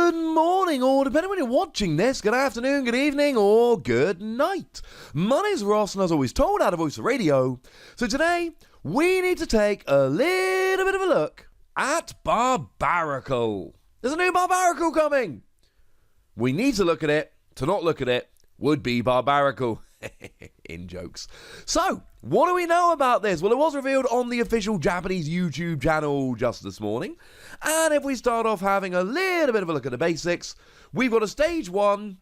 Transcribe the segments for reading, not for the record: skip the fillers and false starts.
Good morning, or depending when you're watching this, good afternoon, good evening, or good night. My name's Ross, and as always told, out of Voice of Radio. So today, we need to take a little bit of a look at Barbaracle. There's a new Barbaracle coming. We need to look at it. To not look at it would be Barbaracle. In jokes. So, what do we know about this? Well, it was revealed on the official Japanese YouTube channel just this morning. And if we start off having a little bit of a look at the basics, we've got a stage 1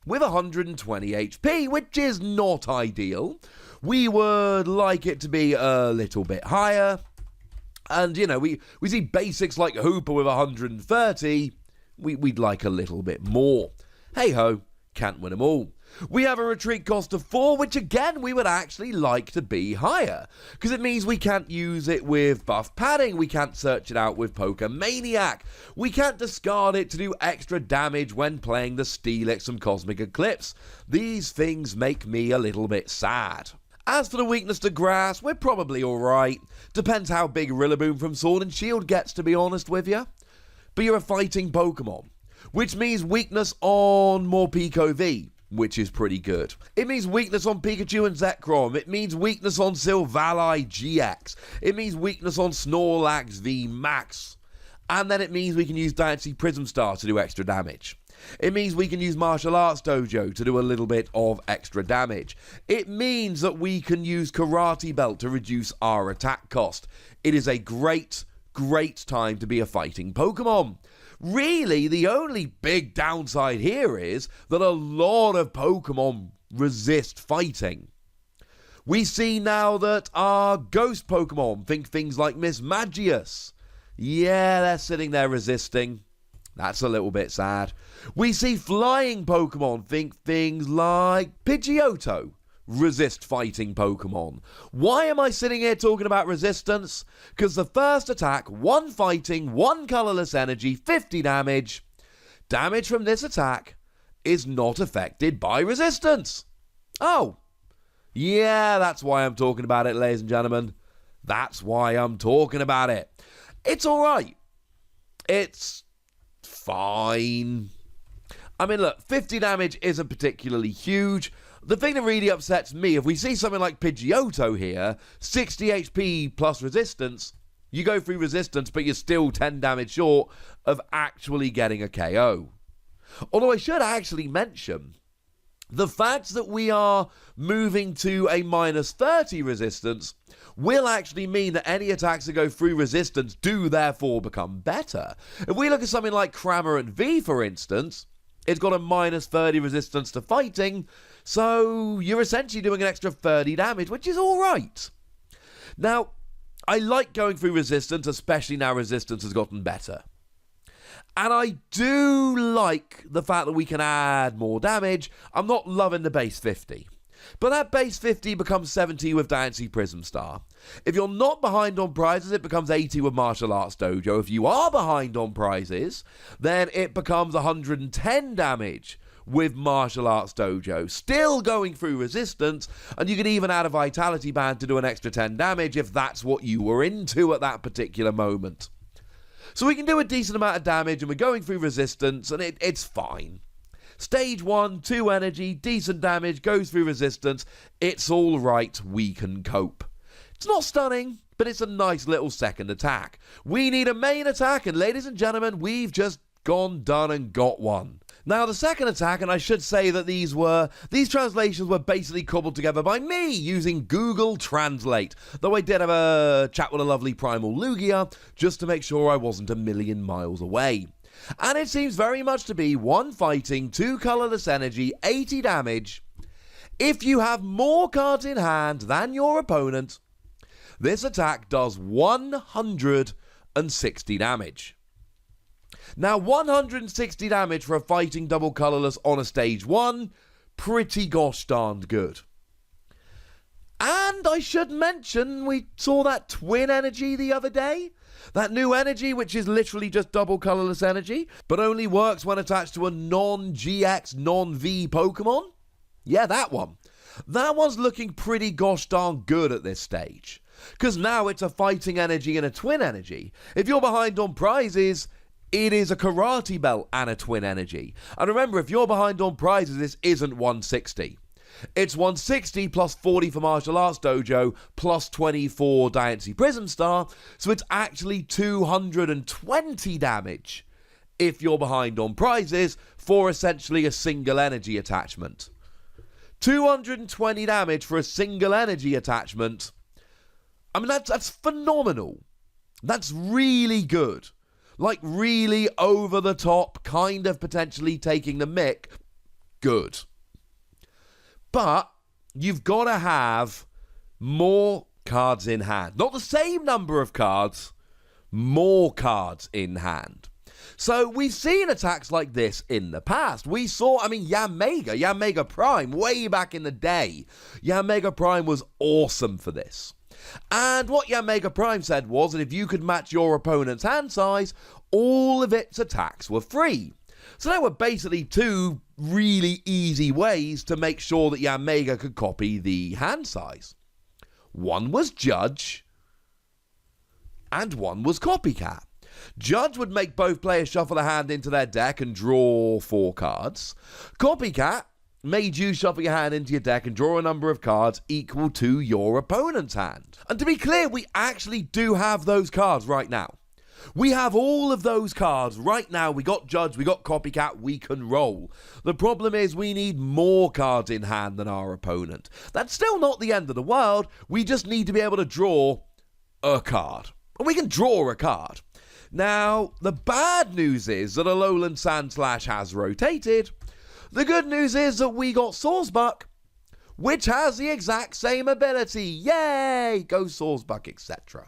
with 120 HP, which is not ideal. We would like it to be a little bit higher. And, you know, we see basics like Hooper with 130. We'd like a little bit more. Hey-ho, can't win them all. We have a retreat cost of 4, which again we would actually like to be higher, because it means we can't use it with buff padding, we can't search it out with Poker Maniac, we can't discard it to do extra damage when playing the Steelix and Cosmic Eclipse. These things make me a little bit sad. As for the weakness to grass, we're probably alright. Depends how big Rillaboom from Sword and Shield gets, to be honest with you. But you're a fighting Pokemon, which means weakness on Morpeko V, which is pretty good. It means weakness on Pikachu and Zekrom. It means weakness on Silvally GX. It means weakness on Snorlax V Max. And then it means we can use Diancie Prism Star to do extra damage. It means we can use Martial Arts Dojo to do a little bit of extra damage. It means that we can use Karate Belt to reduce our attack cost. It is a great time to be a fighting Pokemon. Really, the only big downside here is that a lot of Pokemon resist fighting. We see now that our ghost Pokemon, think things like Miss Magius, yeah, they're sitting there resisting. That's a little bit sad. We see flying Pokemon, think things like Pidgeotto, resist fighting Pokemon. Why am I sitting here talking about resistance? Because the first attack, 1 fighting, 1 colorless energy, 50 damage. Damage from this attack is not affected by resistance. Oh, yeah, that's why I'm talking about it, ladies and gentlemen. That's why I'm talking about it. It's alright. It's fine. I mean, look, 50 damage isn't particularly huge. The thing that really upsets me, if we see something like Pidgeotto here, 60 HP plus resistance, you go through resistance, but you're still 10 damage short of actually getting a KO. Although I should actually mention, the fact that we are moving to a minus 30 resistance will actually mean that any attacks that go through resistance do therefore become better. If we look at something like Cramorant V, for instance, it's got a minus 30 resistance to fighting, so you're essentially doing an extra 30 damage, which is alright. Now, I like going through resistance, especially now resistance has gotten better. And I do like the fact that we can add more damage. I'm not loving the base 50. But that base 50 becomes 70 with Diancie Prism Star. If you're not behind on prizes, it becomes 80 with Martial Arts Dojo. If you are behind on prizes, then it becomes 110 damage with Martial Arts Dojo. Still going through resistance, and you can even add a Vitality Band to do an extra 10 damage if that's what you were into at that particular moment. So we can do a decent amount of damage, and we're going through resistance, and it's fine. Stage 1, 2 energy, decent damage, goes through resistance. It's all right, we can cope. It's not stunning, but it's a nice little second attack. We need a main attack, and ladies and gentlemen, we've just done and got one. Now, the second attack, and I should say that these translations were basically cobbled together by me using Google Translate, though I did have a chat with a lovely Primal Lugia, just to make sure I wasn't a million miles away. And it seems very much to be 1 fighting, 2 colorless energy, 80 damage. If you have more cards in hand than your opponent, this attack does 160 damage. Now, 160 damage for a fighting double colorless on a stage 1, pretty gosh darned good. And I should mention, we saw that twin energy the other day. That new energy, which is literally just double colorless energy, but only works when attached to a non-GX, non-V Pokemon. Yeah, that one. That one's looking pretty gosh darn good at this stage. Because now it's a fighting energy and a twin energy. If you're behind on prizes, It is a karate belt and a twin energy. And remember, if you're behind on prizes, this isn't 160. It's 160 plus 40 for Martial Arts Dojo plus 20 for Diancie Prism Star, so it's actually 220 damage if you're behind on prizes for essentially a single energy attachment. 220 damage for a single energy attachment. I mean, that's phenomenal. That's really good. Like, really over the top, kind of potentially taking the mick. Good. But you've got to have more cards in hand. Not the same number of cards, more cards in hand. So we've seen attacks like this in the past. We saw, Yanmega Prime, way back in the day. Yanmega Prime was awesome for this. And what Yanmega Prime said was that if you could match your opponent's hand size, all of its attacks were free. So there were basically two really easy ways to make sure that Yanmega could copy the hand size. One was Judge, and one was Copycat. Judge would make both players shuffle a hand into their deck and draw 4 cards. Copycat made you shuffle your hand into your deck and draw a number of cards equal to your opponent's hand. And to be clear, we actually do have those cards right now. We have all of those cards right now. We got Judge, we got Copycat, we can roll. The problem is we need more cards in hand than our opponent. That's still not the end of the world. We just need to be able to draw a card. And we can draw a card. Now, the bad news is that Alolan Sandslash has rotated. The good news is that we got Sawsbuck, which has the exact same ability. Yay! Go Sawsbuck, etc.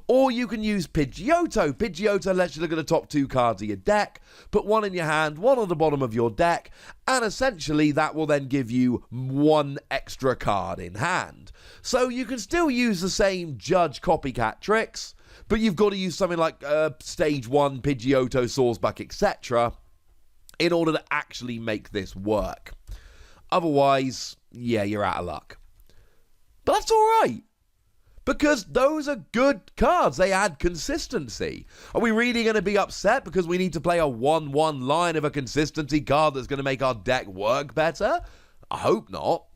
Or you can use Pidgeotto. Pidgeotto lets you look at the top 2 cards of your deck, put one in your hand, one on the bottom of your deck, and essentially that will then give you 1 extra card in hand. So you can still use the same Judge Copycat tricks, but you've got to use something like Stage 1, Pidgeotto, Sawsbuck, etc. in order to actually make this work. Otherwise, yeah, you're out of luck. But that's alright. Because those are good cards. They add consistency. Are we really going to be upset because we need to play a 1-1 line of a consistency card that's going to make our deck work better? I hope not.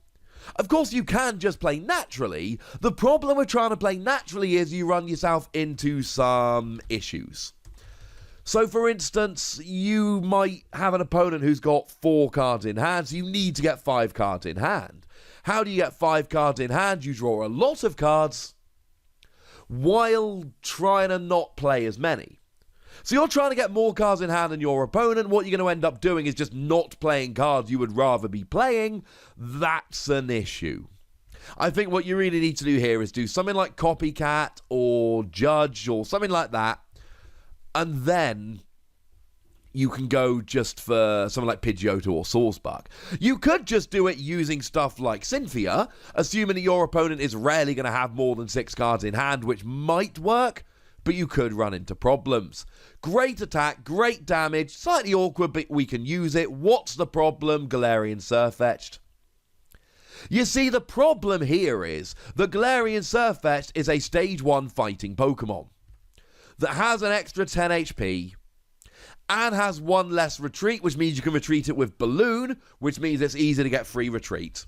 Of course, you can just play naturally. The problem with trying to play naturally is you run yourself into some issues. So, for instance, you might have an opponent who's got 4 cards in hand, so you need to get 5 cards in hand. How do you get 5 cards in hand? You draw a lot of cards while trying to not play as many. So you're trying to get more cards in hand than your opponent. What you're going to end up doing is just not playing cards you would rather be playing. That's an issue. I think what you really need to do here is do something like Copycat or Judge or something like that. And then you can go just for something like Pidgeotto or Sawsbuck. You could just do it using stuff like Cynthia, assuming that your opponent is rarely going to have more than 6 cards in hand, which might work, but you could run into problems. Great attack, great damage, slightly awkward, but we can use it. What's the problem? Galarian Sirfetch'd. You see, the problem here is that Galarian Sirfetch'd is a Stage 1 fighting Pokemon that has an extra 10 HP and has 1 less retreat, which means you can retreat it with Balloon, which means it's easy to get free retreat.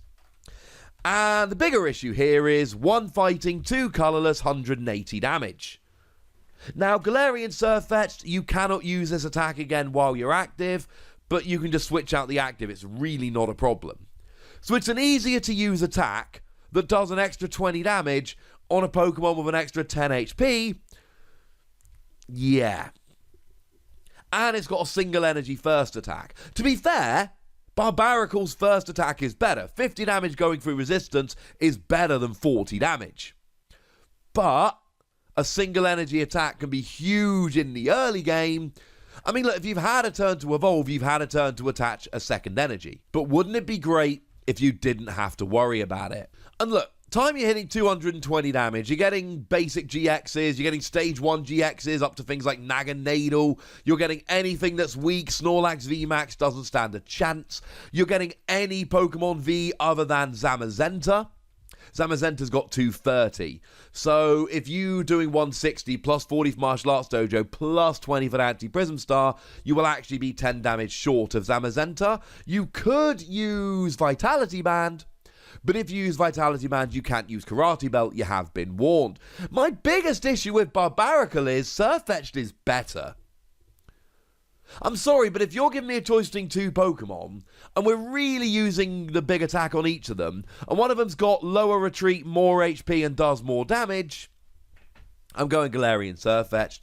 And the bigger issue here is 1 fighting, 2 colourless, 180 damage. Now, Galarian Sirfetch'd, you cannot use this attack again while you're active, but you can just switch out the active. It's really not a problem. So it's an easier to use attack that does an extra 20 damage on a Pokemon with an extra 10 HP. Yeah. And it's got a single energy first attack. To be fair, Barbaracle's first attack is better. 50 damage going through resistance is better than 40 damage. But a single energy attack can be huge in the early game. I mean, look, if you've had a turn to evolve, you've had a turn to attach a second energy. But wouldn't it be great if you didn't have to worry about it? And look, time you're hitting 220 damage, you're getting basic GXs, you're getting Stage 1 GXs up to things like Naganadel, you're getting anything that's weak, Snorlax VMAX doesn't stand a chance, you're getting any Pokemon V other than Zamazenta. Zamazenta's got 230. So if you doing 160 plus 40 for Martial Arts Dojo plus 20 for the Anti-Prism Star, you will actually be 10 damage short of Zamazenta. You could use Vitality Band, but if you use Vitality Band, you can't use Karate Belt. You have been warned. My biggest issue with Barbaracle is Surfetched is better. I'm sorry, but if you're giving me a choice between two Pokemon, and we're really using the big attack on each of them, and one of them's got lower retreat, more HP, and does more damage, I'm going Galarian Surfetched.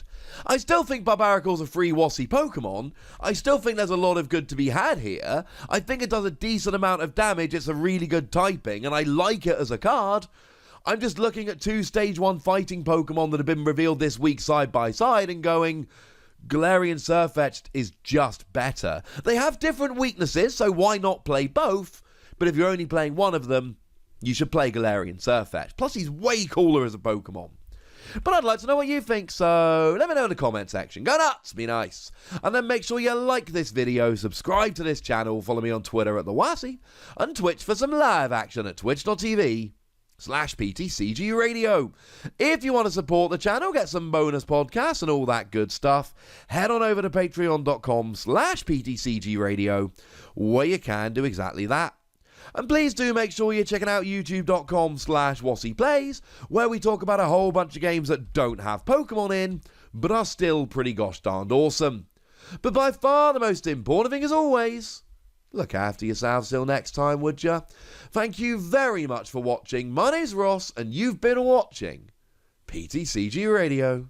I still think Barbaracle's a free Wassy Pokemon. I still think there's a lot of good to be had here. I think it does a decent amount of damage. It's a really good typing, and I like it as a card. I'm just looking at two Stage 1 fighting Pokemon that have been revealed this week side by side and going, Galarian Surfetched is just better. They have different weaknesses, so why not play both? But if you're only playing one of them, you should play Galarian Surfetched. Plus, he's way cooler as a Pokemon. But I'd like to know what you think, so let me know in the comment section. Go nuts, be nice. And then make sure you like this video, subscribe to this channel, follow me on Twitter at TheWassy, and Twitch for some live action at twitch.tv/PTCGRadio. If you want to support the channel, get some bonus podcasts and all that good stuff, head on over to patreon.com/PTCGRadio, where you can do exactly that. And please do make sure you're checking out youtube.com/WassyPlays, where we talk about a whole bunch of games that don't have Pokemon in, but are still pretty gosh darned awesome. But by far the most important thing as always, look after yourselves till next time, would ya? Thank you very much for watching. My name's Ross, and you've been watching PTCG Radio.